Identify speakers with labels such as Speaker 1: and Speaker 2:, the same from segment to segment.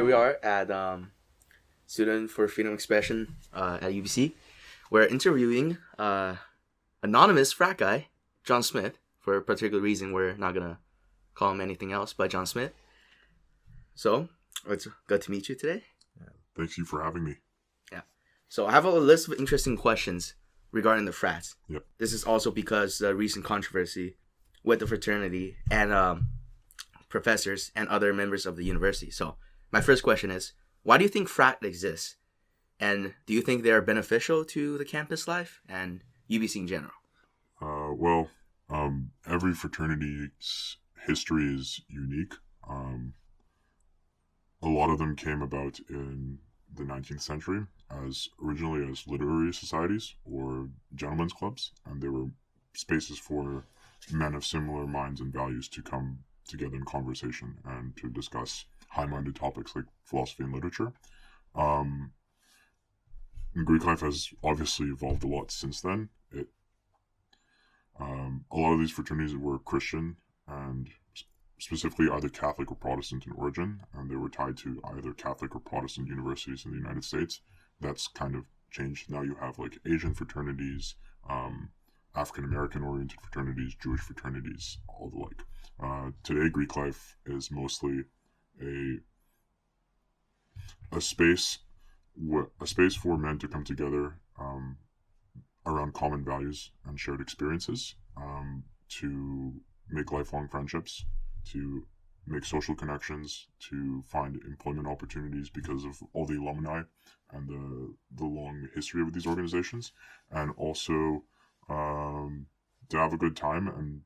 Speaker 1: here we are at Student for Freedom of Expression at UBC. We're interviewing anonymous frat guy, John Smith. For a particular reason, we're not going to call him anything else but John Smith. So, it's good to meet you today.
Speaker 2: Thank you for having me.
Speaker 1: Yeah. So, I have a list of interesting questions regarding the frats.
Speaker 2: Yep.
Speaker 1: This is also because the recent controversy with the fraternity and professors and other members of the university. So, my first question is, why do you think frat exists? And do you think they're beneficial to the campus life and UBC in general?
Speaker 2: Every fraternity's history is unique. A lot of them came about in the 19th century originally as literary societies or gentlemen's clubs, and they were spaces for men of similar minds and values to come together in conversation and to discuss high-minded topics like philosophy and literature. Greek life has obviously evolved a lot since then. A lot of these fraternities were Christian and specifically either Catholic or Protestant in origin, and they were tied to either Catholic or Protestant universities in the United States. That's kind of changed. Now you have like Asian fraternities, African American oriented fraternities, Jewish fraternities, all the like. Today, Greek life is mostly a space for men to come together around common values and shared experiences, to make lifelong friendships, to make social connections, to find employment opportunities because of all the alumni and the long history of these organizations, and also to have a good time. And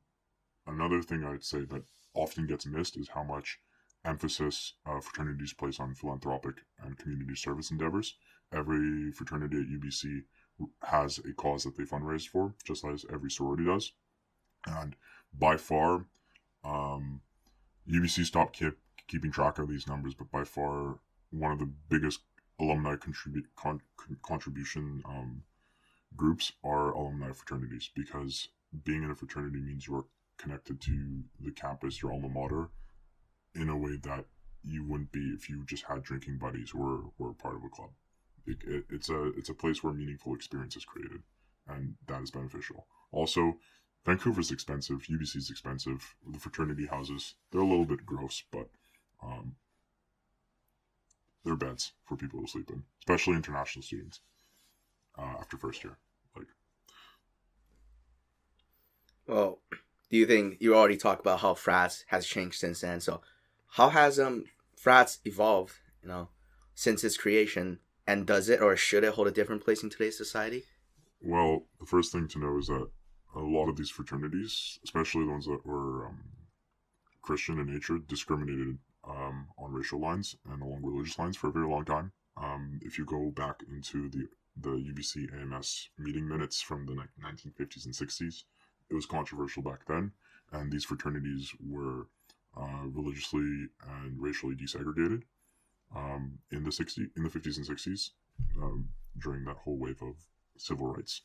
Speaker 2: another thing I'd say that often gets missed is how much emphasis fraternities place on philanthropic and community service endeavors. Every fraternity at UBC has a cause that they fundraise for, just as every sorority does. And by far, UBC stopped keeping track of these numbers, but by far one of the biggest alumni contribution groups are alumni fraternities, because being in a fraternity means you're connected to the campus, your alma mater, in a way that you wouldn't be if you just had drinking buddies or were part of a club. It's a place where meaningful experience is created, and that is beneficial. Also, Vancouver's expensive, UBC's expensive. The fraternity houses, they're a little bit gross, but they're beds for people to sleep in, especially international students after first year.
Speaker 1: Well, do you think you already talked about how frats has changed since then? So, how has frats evolved? Since its creation, and does it or should it hold a different place in today's society?
Speaker 2: Well, the first thing to know is that a lot of these fraternities, especially the ones that were Christian in nature, discriminated on racial lines and along religious lines for a very long time. If you go back into the UBC AMS meeting minutes from the 1950s and 60s, it was controversial back then, and these fraternities were religiously and racially desegregated in the 50s and 60s during that whole wave of civil rights.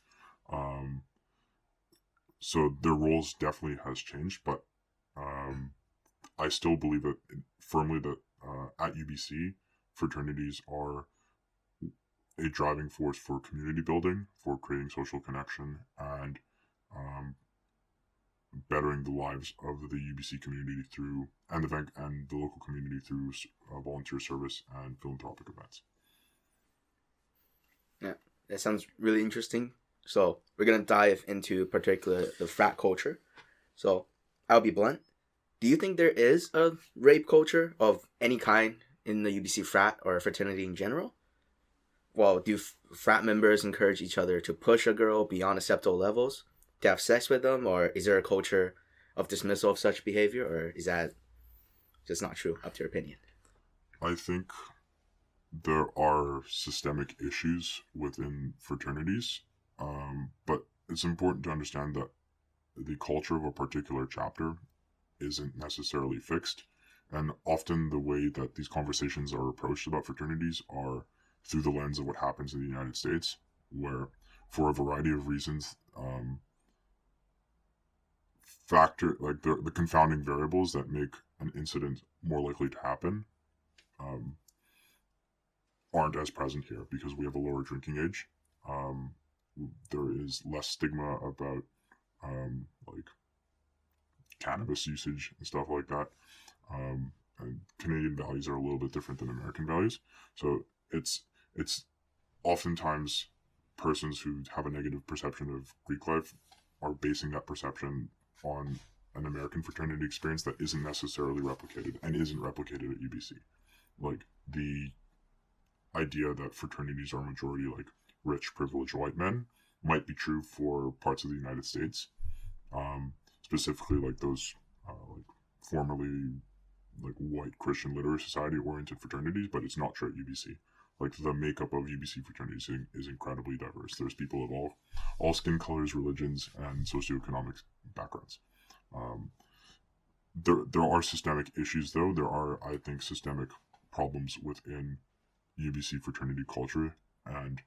Speaker 2: So their roles definitely has changed, but I still believe firmly that at UBC, fraternities are a driving force for community building, for creating social connection, and bettering the lives of the UBC community and the local community through volunteer service and philanthropic events.
Speaker 1: Yeah, that sounds really interesting. So we're going to dive into particular the frat culture. So I'll be blunt. Do you think there is a rape culture of any kind in the UBC frat or fraternity in general? Well, do frat members encourage each other to push a girl beyond acceptable levels to have sex with them? Or is there a culture of dismissal of such behavior? Or is that just not true, up to your opinion?
Speaker 2: I think there are systemic issues within fraternities. But it's important to understand that the culture of a particular chapter isn't necessarily fixed. And often the way that these conversations are approached about fraternities are through the lens of what happens in the United States, where for a variety of reasons, the confounding variables that make an incident more likely to happen aren't as present here because we have a lower drinking age. There is less stigma about like cannabis usage and stuff like that. And Canadian values are a little bit different than American values, so it's oftentimes persons who have a negative perception of Greek life are basing that perception on an American fraternity experience that isn't necessarily replicated and isn't replicated at UBC. Like the idea that fraternities are majority like rich, privileged white men might be true for parts of the United States, specifically like those like formerly like white Christian literary society oriented fraternities, but it's not true at UBC. Like the makeup of UBC fraternities is incredibly diverse. There's people of all skin colors, religions, and socioeconomic backgrounds. There are systemic issues though. There are, I think, systemic problems within UBC fraternity culture, and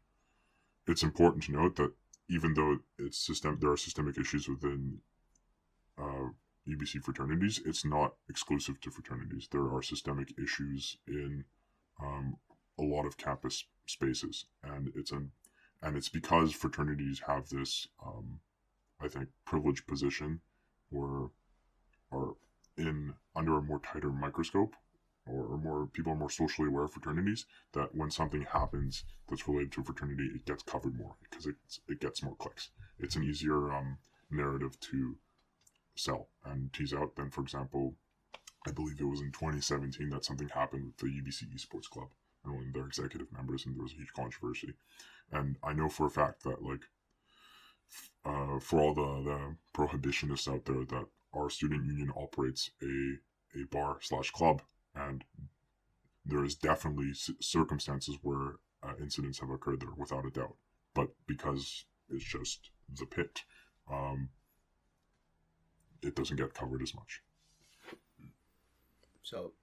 Speaker 2: it's important to note that even though there are systemic issues within UBC fraternities, it's not exclusive to fraternities. There are systemic issues in a lot of campus spaces, and it's because fraternities have this, I think, privileged position, or are under a more tighter microscope, or more people are more socially aware of fraternities, that when something happens that's related to a fraternity, it gets covered more because it gets more clicks. It's an easier narrative to sell and tease out than, for example, I believe it was in 2017 that something happened with the UBC Esports Club and one of their executive members, and there was a huge controversy. And I know for a fact that, like, for all the prohibitionists out there, that our student union operates a bar/club, and there is definitely circumstances where incidents have occurred there, without a doubt. But because it's just the pit, it doesn't get covered as much.
Speaker 1: So,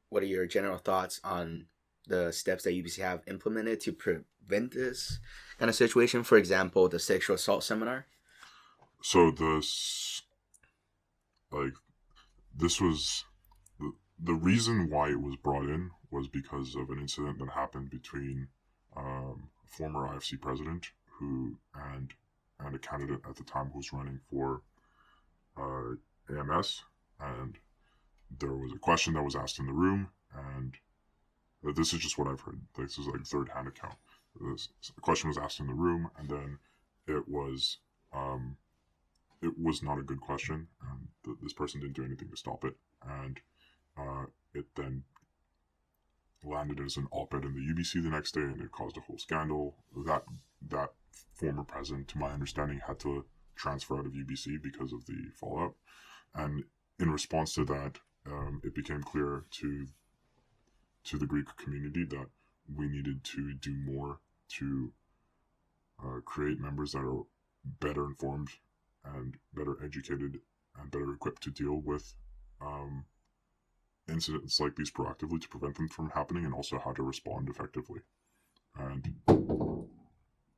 Speaker 1: what are your general thoughts on the steps that UBC have implemented to prevent this kind of situation? For example, the sexual assault seminar.
Speaker 2: So this was the reason why it was brought in was because of an incident that happened between former IFC president and a candidate at the time who was running for AMS, and there was a question that was asked in the room, and this is just what I've heard. This is like third-hand account. The question was asked in the room, and then it was not a good question, and this person didn't do anything to stop it, and it then landed as an op-ed in the UBC the next day, and it caused a whole scandal. That former president, to my understanding, had to transfer out of UBC because of the fallout, and in response to that, it became clear to the Greek community that we needed to do more to create members that are better informed and better educated and better equipped to deal with incidents like these proactively, to prevent them from happening, and also how to respond effectively. And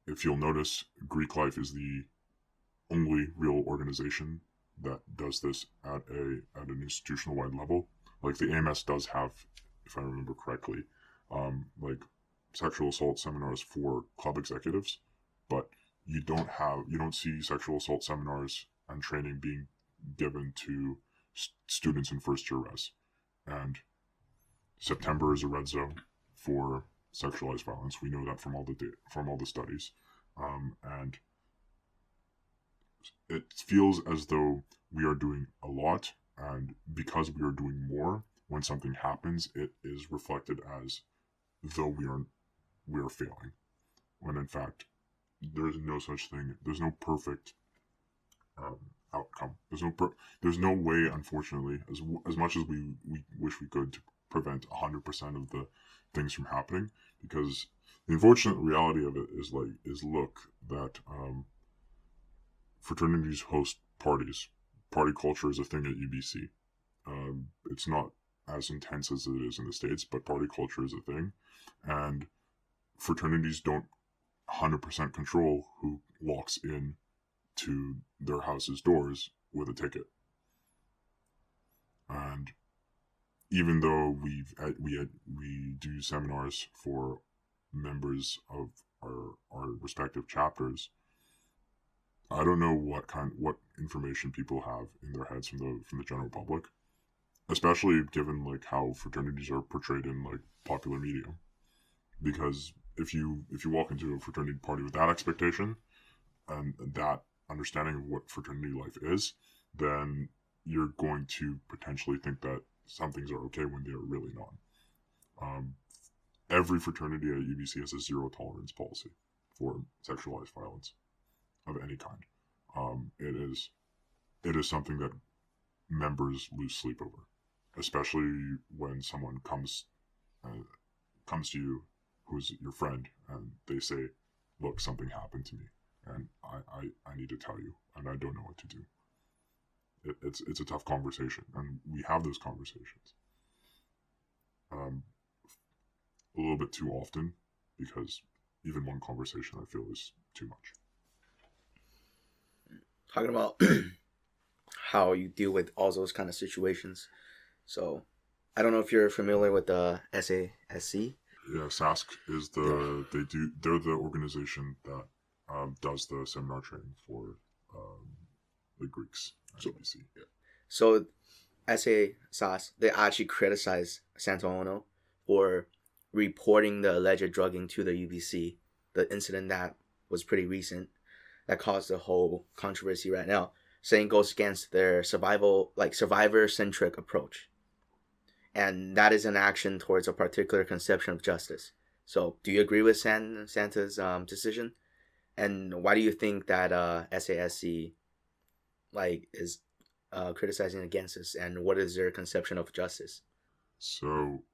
Speaker 2: if you'll notice, Greek Life is the only real organization that does this at an institutional-wide level. Like the AMS does have, if I remember correctly, like sexual assault seminars for club executives, but you don't see sexual assault seminars and training being given to students in first year res. And September is a red zone for sexualized violence. We know that from all the studies, and it feels as though we are doing a lot, and because we are doing more, when something happens, it is reflected as though we are failing, when in fact there's no such thing. There's no perfect outcome. There's no way, unfortunately, as much as we wish we could, to prevent 100% of the things from happening, because the unfortunate reality of it is that fraternities host parties. Party culture is a thing at UBC. It's not as intense as it is in the States, but party culture is a thing, and fraternities don't 100% control who walks in to their house's doors with a ticket. And even though we do seminars for members of our respective chapters, I don't know what information people have in their heads from the general public, especially given like how fraternities are portrayed in like popular media. Because if you walk into a fraternity party with that expectation and that understanding of what fraternity life is, then you're going to potentially think that some things are okay when they're really not. Every fraternity at UBC has a zero tolerance policy for sexualized violence of any kind. It is something that members lose sleep over, especially when someone comes to you who's your friend and they say, "Look, something happened to me, and I need to tell you, and I don't know what to do." It's a tough conversation, and we have those conversations a little bit too often, because even one conversation I feel is too much.
Speaker 1: Talking about how you deal with all those kind of situations. So, I don't know if you're familiar with the SASC.
Speaker 2: Yeah, SASC is they're the organization that does the seminar training for the Greeks at UBC. Yeah.
Speaker 1: So, SASC, they actually criticize Santa Ono for reporting the alleged drugging to the UBC, the incident that was pretty recent, that caused the whole controversy right now, saying goes against their survivor-centric approach. And that is an action towards a particular conception of justice. So, do you agree with Santa's decision? And why do you think that SASC is criticizing against this? And what is their conception of justice?
Speaker 2: So,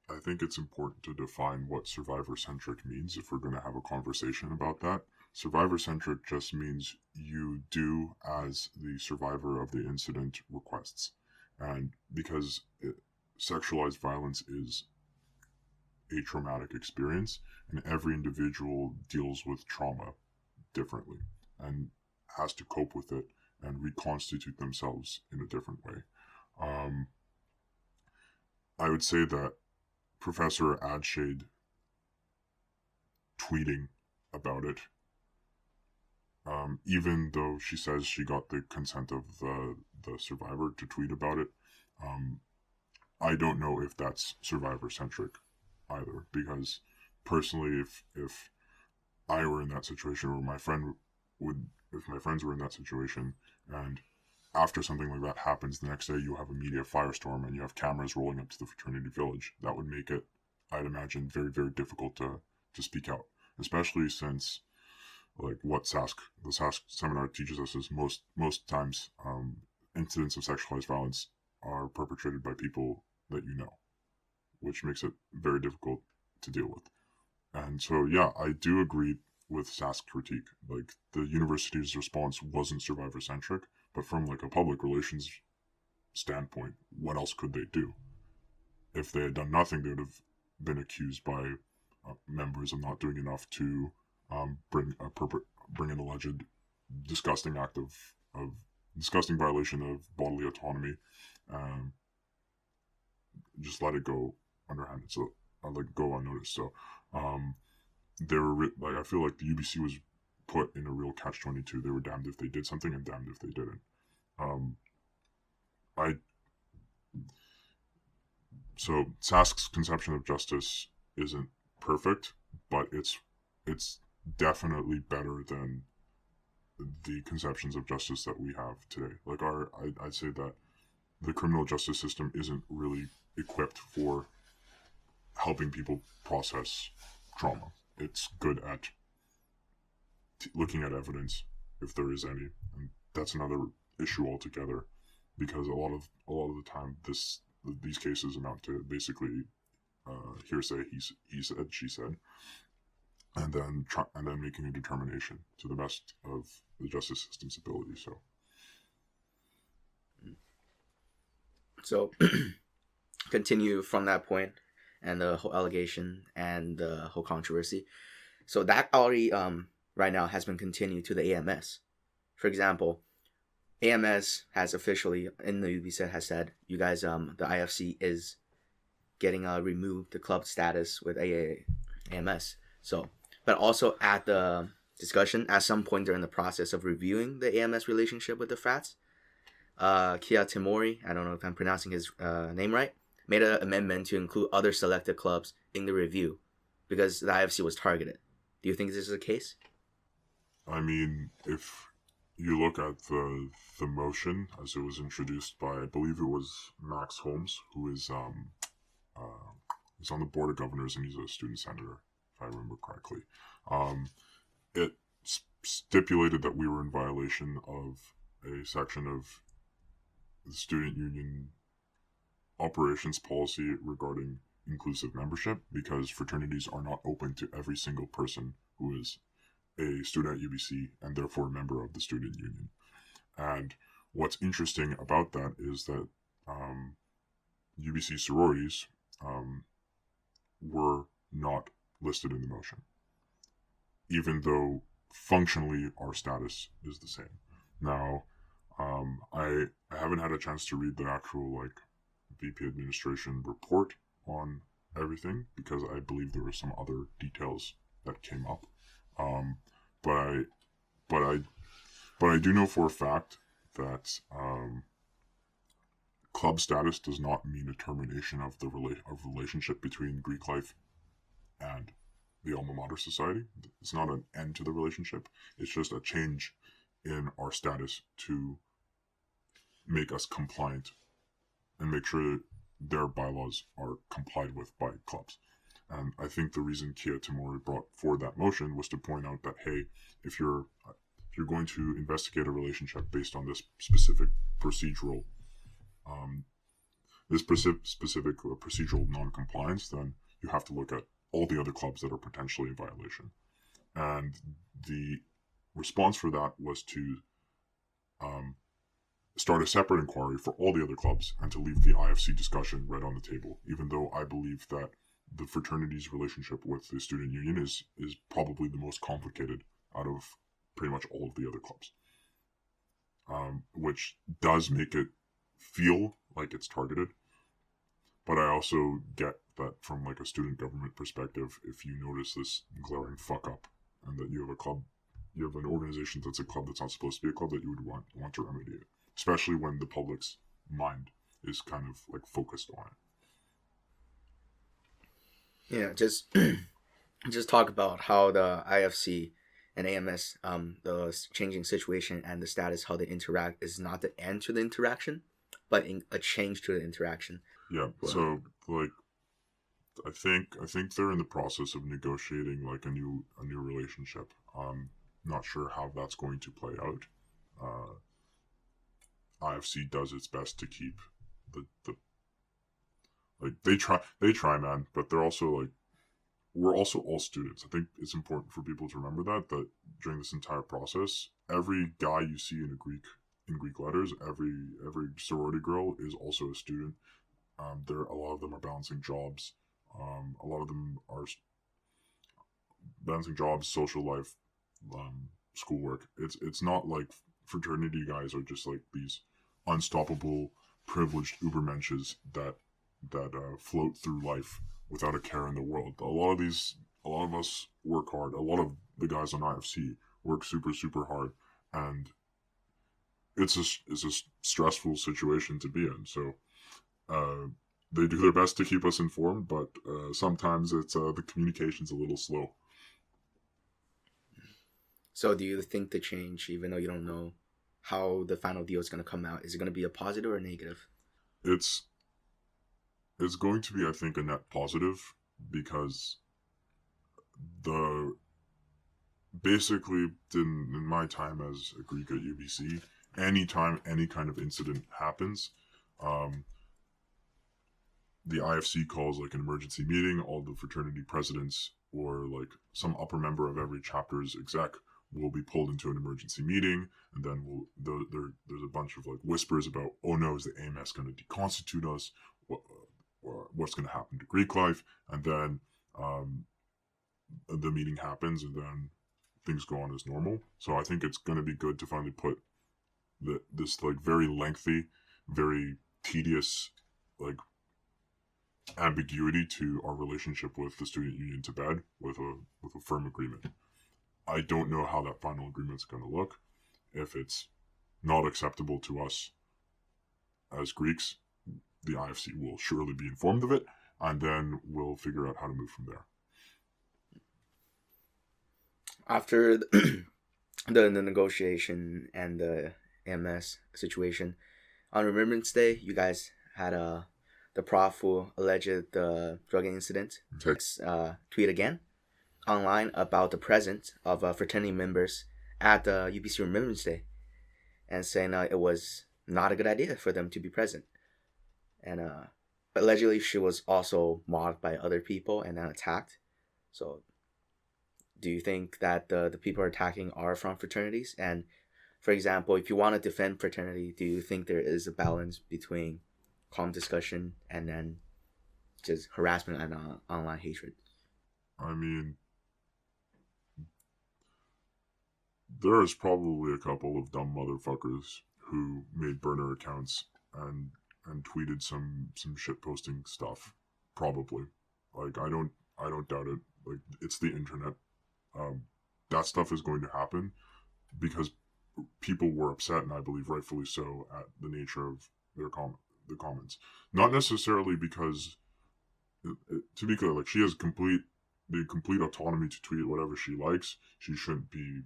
Speaker 2: I think it's important to define what survivor-centric means if we're going to have a conversation about that. Survivor-centric just means you do as the survivor of the incident requests. And because sexualized violence is a traumatic experience, and every individual deals with trauma differently and has to cope with it and reconstitute themselves in a different way. I would say that Professor Adshade tweeting about it, even though she says she got the consent of the survivor to tweet about it, I don't know if that's survivor-centric either, because personally, if I were in that situation, or if my friends were in that situation, and after something like that happens, the next day you have a media firestorm and you have cameras rolling up to the fraternity village, that would make it, I'd imagine, very, very difficult to speak out, especially since like what the SASC seminar teaches us is most times incidents of sexualized violence are perpetrated by people that you know, which makes it very difficult to deal with. And so, yeah, I do agree with SASC critique. Like, the university's response wasn't survivor-centric, but from like a public relations standpoint, what else could they do? If they had done nothing, they would have been accused by members of not doing enough to bring an alleged disgusting act of disgusting violation of bodily autonomy. Just let it go underhanded. So go unnoticed. So they were I feel like the UBC was put in a real catch-22. They were damned if they did something and damned if they didn't. So SASC's conception of justice isn't perfect, but it's definitely better than the conceptions of justice that we have today. Like I'd say that the criminal justice system isn't really equipped for helping people process trauma. It's good at looking at evidence, if there is any, and that's another issue altogether, because a lot of the time these cases amount to basically hearsay, he said, she said, and then making a determination to the best of the justice system's ability.
Speaker 1: So continue from that point and the whole allegation and the whole controversy. So that already right now has been continued to the AMS. For example, AMS has officially in the UBC has said you guys the IFC is getting removed the club status with AMS. So, but also at the discussion at some point during the process of reviewing the AMS relationship with the frats, Kia Timori, I don't know if I'm pronouncing his name right, made an amendment to include other selected clubs in the review because the IFC was targeted. Do you think this is the case?
Speaker 2: I mean, if you look at the motion as it was introduced by, I believe it was Max Holmes, who is he's on the board of governors and he's a student senator, if I remember correctly. It stipulated that we were in violation of a section of the student union operations policy regarding inclusive membership, because fraternities are not open to every single person who is a student at UBC and therefore a member of the student union. And what's interesting about that is that UBC sororities were not listed in the motion, even though functionally our status is the same. Now, I haven't had a chance to read the actual VP administration report on everything because I believe there were some other details that came up. But I do know for a fact that club status does not mean a termination of the relationship between Greek life and the Alma Mater Society. It's not an end to the relationship. It's just a change in our status to make us compliant and make sure their bylaws are complied with by clubs. And I think the reason Kia Timori brought forward that motion was to point out that, hey, if you're going to investigate a relationship based on this specific procedural procedural non-compliance, then you have to look at all the other clubs that are potentially in violation. And the response for that was to start a separate inquiry for all the other clubs and to leave the IFC discussion right on the table, even though I believe that the fraternity's relationship with the student union is probably the most complicated out of pretty much all of the other clubs, which does make it feel like it's targeted. But I also get that from a student government perspective, if you notice this glaring fuck up and that you have a club, you have an organization that's a club that's not supposed to be a club, that you would want to remedy it, especially when the public's mind is kind of focused on it.
Speaker 1: Yeah, just talk about how the IFC and AMS, the changing situation and the status, how they interact is not the end to the interaction, but a change to the interaction.
Speaker 2: Yeah. So I think they're in the process of negotiating a new relationship. Not sure how that's going to play out. IFC does its best to keep the they try, man, but they're also we're also all students. I think it's important for people to remember that during this entire process, every guy you see in Greek letters, every sorority girl is also a student. A lot of them are balancing jobs. A lot of them are balancing jobs, social life, schoolwork. It's not like fraternity guys are just these unstoppable, privileged ubermenches that float through life without a care in the world. A lot of us work hard. A lot of the guys on IFC work super, super hard, and it's a stressful situation to be in. So they do their best to keep us informed, but sometimes it's the communication's a little slow.
Speaker 1: So do you think the change, even though you don't know how the final deal is going to come out, is it going to be a positive or a negative?
Speaker 2: It's going to be, I think, a net positive, because basically in my time as a Greek at UBC, anytime any kind of incident happens, the IFC calls an emergency meeting. All the fraternity presidents or some upper member of every chapter's exec will be pulled into an emergency meeting, and then there's a bunch of whispers about, oh no, is the AMS going to deconstitute us? What's going to happen to Greek life? And then the meeting happens, and then things go on as normal. So I think it's going to be good to finally put this like very lengthy, very tedious like ambiguity to our relationship with the student union to bed with a firm agreement. I don't know how that final agreement's going to look. If it's not acceptable to us as Greeks, the IFC will surely be informed of it, and then we'll figure out how to move from there.
Speaker 1: After the negotiation and the AMS situation, on Remembrance Day, you guys had the prof who alleged the drug incident tweet again online about the presence of fraternity members at the UBC Remembrance Day, and saying it was not a good idea for them to be present. And allegedly she was also mocked by other people and then attacked. So do you think that the people attacking are from fraternities? And for example, if you want to defend fraternity, do you think there is a balance between calm discussion and then just harassment and online hatred?
Speaker 2: I mean, there's probably a couple of dumb motherfuckers who made burner accounts and tweeted some shit posting stuff. Probably, like I don't doubt it. Like, it's the internet. That stuff is going to happen because people were upset, and I believe rightfully so, at the nature of the comments. Not necessarily because, to be clear, like, she has the complete autonomy to tweet whatever she likes. She shouldn't be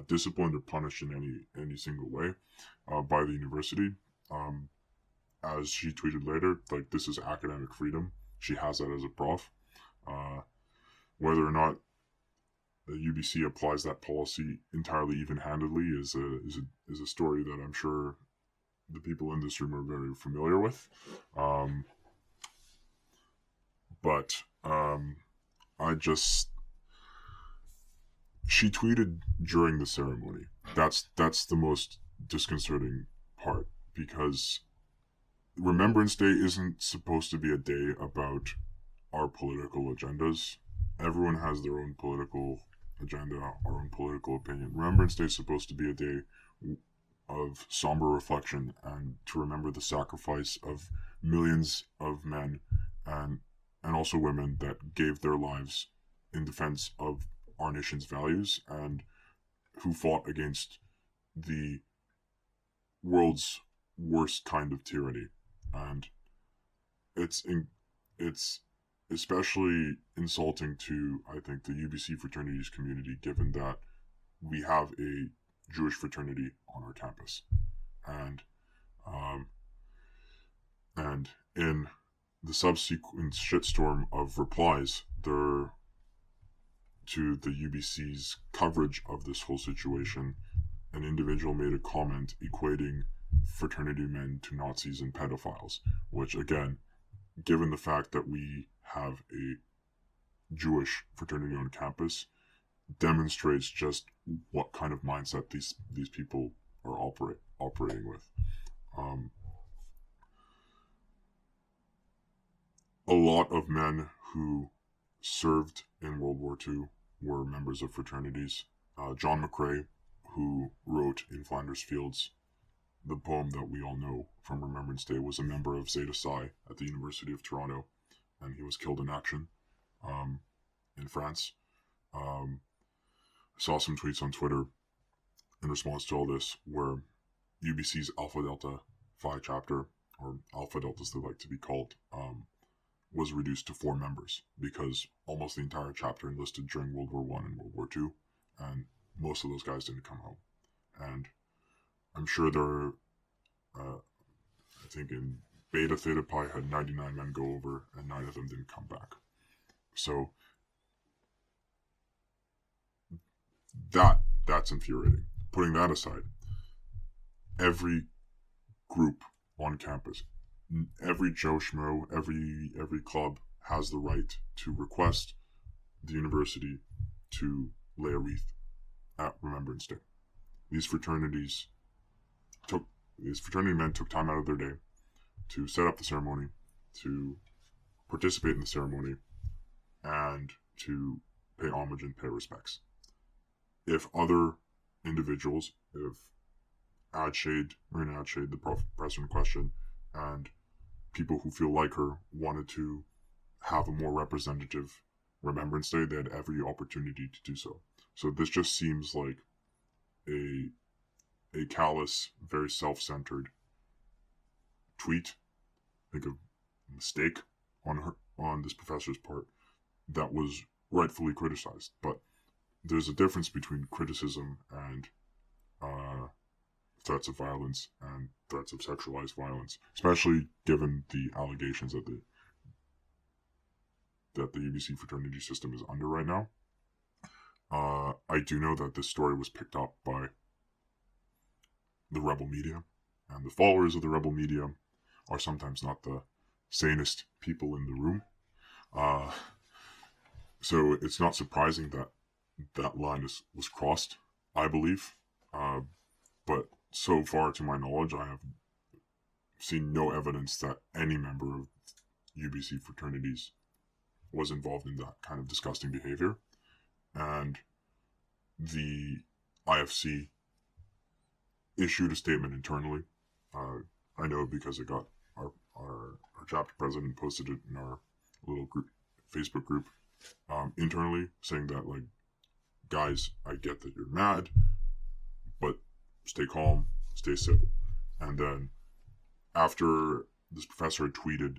Speaker 2: disciplined or punished in any single way by the university. As she tweeted later, like, this is academic freedom. She has that as a prof. Whether or not the UBC applies that policy entirely even-handedly is a story that I'm sure the people in this room are very familiar with. But she tweeted during the ceremony. That's the most disconcerting part, because Remembrance Day isn't supposed to be a day about our political agendas. Everyone has their own political agenda, our own political opinion. Remembrance Day is supposed to be a day of somber reflection and to remember the sacrifice of millions of men and also women that gave their lives in defense of our nation's values and who fought against the world's worst kind of tyranny. And it's especially insulting to, I think, the UBC fraternities community, given that we have a Jewish fraternity on our campus, and in the subsequent shitstorm of replies there to the UBC's coverage of this whole situation, an individual made a comment equating fraternity men to Nazis and pedophiles, which, again, given the fact that we have a Jewish fraternity on campus, demonstrates just what kind of mindset these people are operating with. A lot of men who served in World War II were members of fraternities. John McCrae, who wrote In Flanders Fields, the poem that we all know from Remembrance Day, was a member of Zeta Psi at the University of Toronto, and he was killed in action in France. I saw some tweets on Twitter in response to all this where UBC's Alpha Delta Phi chapter, or Alpha Delta as they like to be called, was reduced to 4 members because almost the entire chapter enlisted during World War I and World War II, and most of those guys didn't come home. And I'm sure there, I think in Beta Theta Pi had 99 men go over, and 9 of them didn't come back. So that's infuriating. Putting that aside, every group on campus, every Joe Schmo, every club has the right to request the university to lay a wreath at Remembrance Day. These fraternity men took time out of their day to set up the ceremony, to participate in the ceremony, and to pay homage and pay respects. If other individuals, if Marina Adshade, the professor in question, and people who feel like her wanted to have a more representative Remembrance Day. They had every opportunity to do so. So this just seems like a callous, very self-centered tweet, I think a mistake on this professor's part that was rightfully criticized. But there's a difference between criticism and threats of violence and threats of sexualized violence, especially given the allegations that the UBC fraternity system is under right now. I do know that this story was picked up by the rebel media, and the followers of the rebel media are sometimes not the sanest people in the room. So it's not surprising that that line was crossed, I believe. But so far, to my knowledge, I have seen no evidence that any member of UBC fraternities was involved in that kind of disgusting behavior. And the IFC issued a statement internally. I know because it got our chapter president posted it in our little group, Facebook group, internally, saying that, like, guys, I get that you're mad, but stay calm, stay civil. And then after this professor had tweeted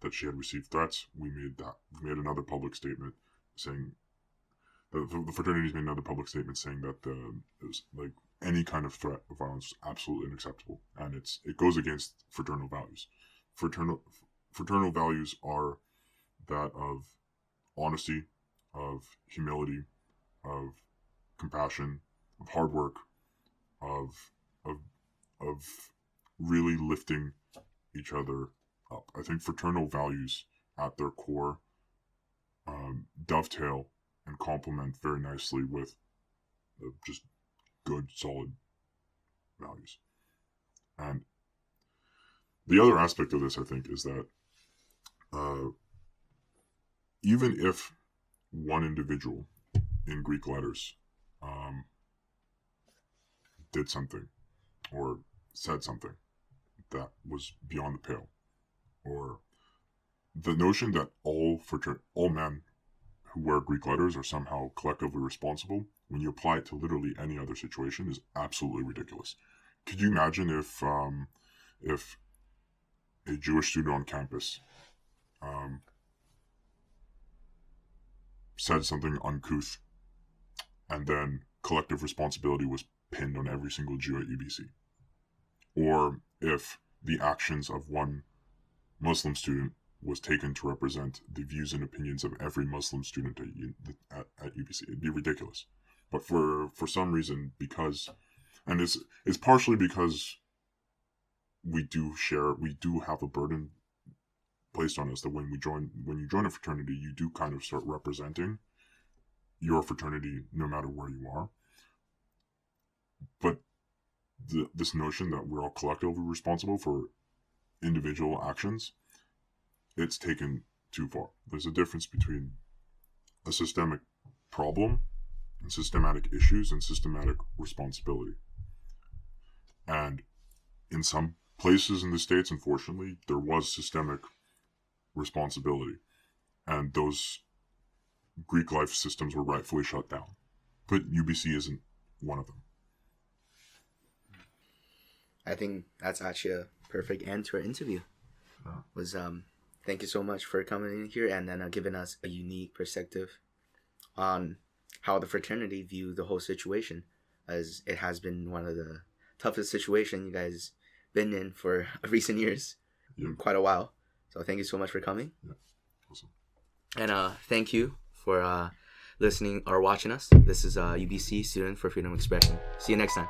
Speaker 2: that she had received threats, we made another public statement saying that the fraternities made another public statement saying that it was like any kind of threat of violence was absolutely unacceptable, and it goes against fraternal values. Fraternal values are that of honesty, of humility, of compassion, of hard work, of really lifting each other up. I think fraternal values at their core dovetail and complement very nicely with just good, solid values. And the other aspect of this, I think, is that even if one individual in Greek letters did something or said something that was beyond the pale, or the notion that all men who wear Greek letters are somehow collectively responsible, when you apply it to literally any other situation, is absolutely ridiculous. Could you imagine if a Jewish student on campus said something uncouth, and then collective responsibility was pinned on every single Jew at UBC? Or if the actions of one Muslim student was taken to represent the views and opinions of every Muslim student at UBC? It'd be ridiculous. But for some reason, because, and it's partially because we do have a burden placed on us that when you join a fraternity, you do kind of start representing your fraternity no matter where you are. But this notion that we're all collectively responsible for individual actions, it's taken too far. There's a difference between a systemic problem and systematic issues and systematic responsibility. And in some places in the States, unfortunately, there was systemic responsibility, and those Greek life systems were rightfully shut down. But UBC isn't one of them.
Speaker 1: I think that's actually a perfect end to our interview. Thank you so much for coming in here and then giving us a unique perspective on how the fraternity view the whole situation, as it has been one of the toughest situations you guys been in for recent years, quite a while. So thank you so much for coming.
Speaker 2: Yeah, awesome.
Speaker 1: And thank you for listening or watching us. This is UBC Student for Freedom of Expression. See you next time.